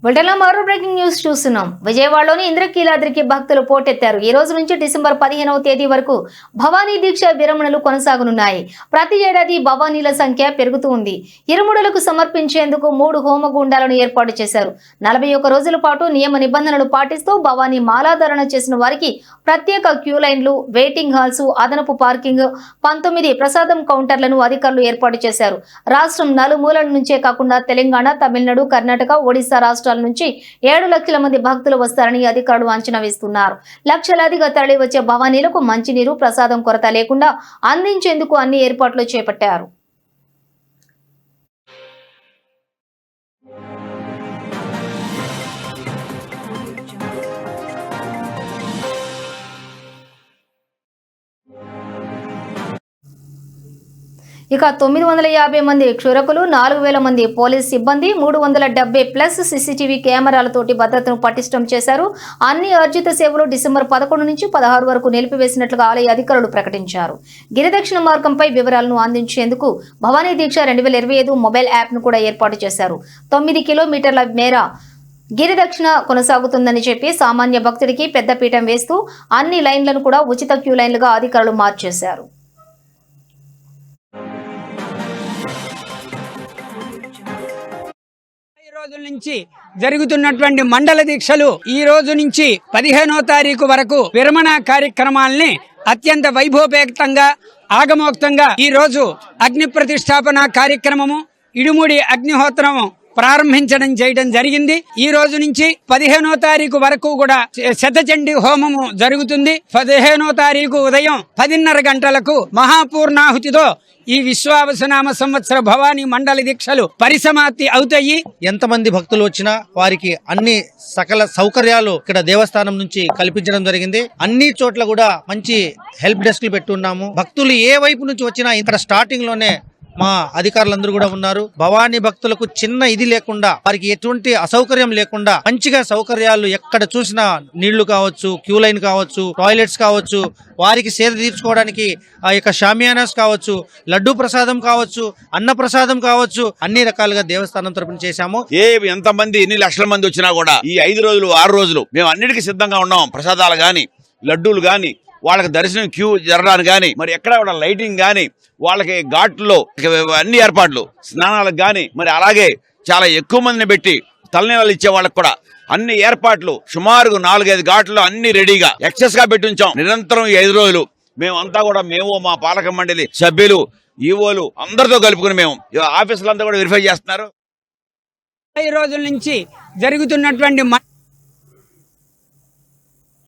బులెటిన్లో మరో breaking news చూస్తున్నాం. విజయవాడలోని ఇంద్రకీలాద్రికి భక్తులు పోటెత్తారు. ఈ రోజు నుంచి డిసెంబర్ 15వ తేదీ వరకు భవానీ దీక్ష విరమణలు కొనసాగనున్నాయి. ప్రతి ఏడాది భవానీల సంఖ్య పెరుగుతూ ఉంది. ఇరుముడులకు సమర్పించేందుకు 3 హోమగుండాలను ఏర్పాటు చేశారు. 41 రోజుల పాటు నియమ నిబంధనలు పాటిస్తూ భవానీ మాలాధారణ చేసిన వారికి ప్రత్యేక క్యూ లైన్లు, వెయిటింగ్ హాల్స్, అదనపు పార్కింగ్, 19 ప్రసాదం కౌంటర్లను అధికారులు ఏర్పాటు చేశారు. రాష్ట్రం నలుమూలల నుంచే కాకుండా తెలంగాణ, తమిళనాడు, కర్ణాటక, ఒడిశా రాష్ట్రాల నుంచి 7 లక్షల మంది భక్తులు వస్తారని అధికారులు అంచనా వేస్తున్నారు. లక్షలాదిగా తరలి వచ్చే భవానీలకు మంచినీరు, ప్రసాదం కొరత లేకుండా అందించేందుకు అన్ని ఏర్పాట్లు చేపట్టారు. ఇక 950 మంది క్షురకులు, 4000 మంది పోలీస్ సిబ్బంది, 370+ సీసీటీవీ కెమెరాలతోటి భద్రతను పటిష్టం చేశారు. అన్ని అర్జిత సేవలు డిసెంబర్ 11 నుంచి 16 వరకు నిలిపివేసినట్లుగా ఆలయ అధికారులు ప్రకటించారు. గిరిదక్షిణ మార్గంపై వివరాలను అందించేందుకు భవానీ దీక్ష 2025 మొబైల్ యాప్ను కూడా ఏర్పాటు చేశారు. 9 కిలోమీటర్ల మేర గిరిదక్షిణ కొనసాగుతుందని చెప్పి సామాన్య భక్తుడికి పెద్దపీఠం వేస్తూ అన్ని లైన్లను కూడా ఉచిత క్యూ లైన్లుగా అధికారులు మార్చేశారు. రోజుల నుంచి జరుగుతున్నటువంటి మండల దీక్షలు ఈ రోజు నుంచి 15వ తారీఖు వరకు విరమణ కార్యక్రమాల్ని అత్యంత వైభవపేతంగా ఆగమోక్తంగా ఈ రోజు అగ్ని ప్రతిష్టాపన కార్యక్రమము, ఇడుముడి అగ్నిహోత్రము చేయడం జరిగింది. ఈ రోజు నుంచి 15వ తారీఖు వరకు కూడా శతచండీ హోమము జరుగుతుంది. 15వ తారీఖు ఉదయం 10:30 గంటలకు మహాపూర్ణాహుతితో ఈ విశ్వావసనామ సంవత్సర భవానీ మండల దీక్షలు పరిసమాప్తి అవుతాయి. ఎంతమంది భక్తులు వచ్చినా వారికి అన్ని సకల సౌకర్యాలు ఇక్కడ దేవస్థానం నుంచి కల్పించడం జరిగింది. అన్ని చోట్ల కూడా మంచి హెల్ప్ డెస్క్లు పెట్టున్నాము. భక్తులు ఏ వైపు నుంచి వచ్చినా ఇక్కడ స్టార్టింగ్ లోనే మా అధికారులందరూ కూడా ఉన్నారు. భవానీ భక్తులకు చిన్న ఇది లేకుండా, వారికి ఎటువంటి అసౌకర్యం లేకుండా మంచిగా సౌకర్యాలు ఎక్కడ చూసినా నీళ్లు కావచ్చు, క్యూ లైన్ కావచ్చు, టాయిలెట్స్ కావచ్చు, వారికి సేద తీర్చుకోవడానికి ఆ యొక్క షామియానాస్ కావచ్చు, లడ్డూ ప్రసాదం కావచ్చు, అన్న ప్రసాదం కావచ్చు, అన్ని రకాలుగా దేవస్థానం తరపున చేశాము. ఎంతమంది ఎన్ని లక్షల మంది వచ్చినా కూడా ఈ 5 రోజులు 6 రోజులు మేము అన్నిటికీ సిద్ధంగా ఉన్నాం. ప్రసాదాలు గాని, లడ్డూలు గాని, వాళ్ళకి దర్శనం క్యూ జరగడానికి గాని, మరి ఎక్కడ కూడా లైటింగ్ గాని, వాళ్ళకి ఘాట్లో అన్ని ఏర్పాట్లు, స్నానాలకు గాని, మరి అలాగే చాలా ఎక్కువ మందిని పెట్టి తలనీళ్ళు ఇచ్చే వాళ్ళకి కూడా అన్ని ఏర్పాట్లు సుమారు 4-5 ఘాట్లు అన్ని రెడీగా ఎక్సెస్ గా పెట్టి ఉంచాం. నిరంతరం ఈ 5 రోజులు మేమంతా కూడా మా పాలక మండలి సభ్యులు, ఈవోలు అందరితో కలుపుకుని మేము ఆఫీసులంతా కూడా వెరిఫై చేస్తున్నారు. ఈ రోజుల నుంచి జరుగుతున్నటువంటి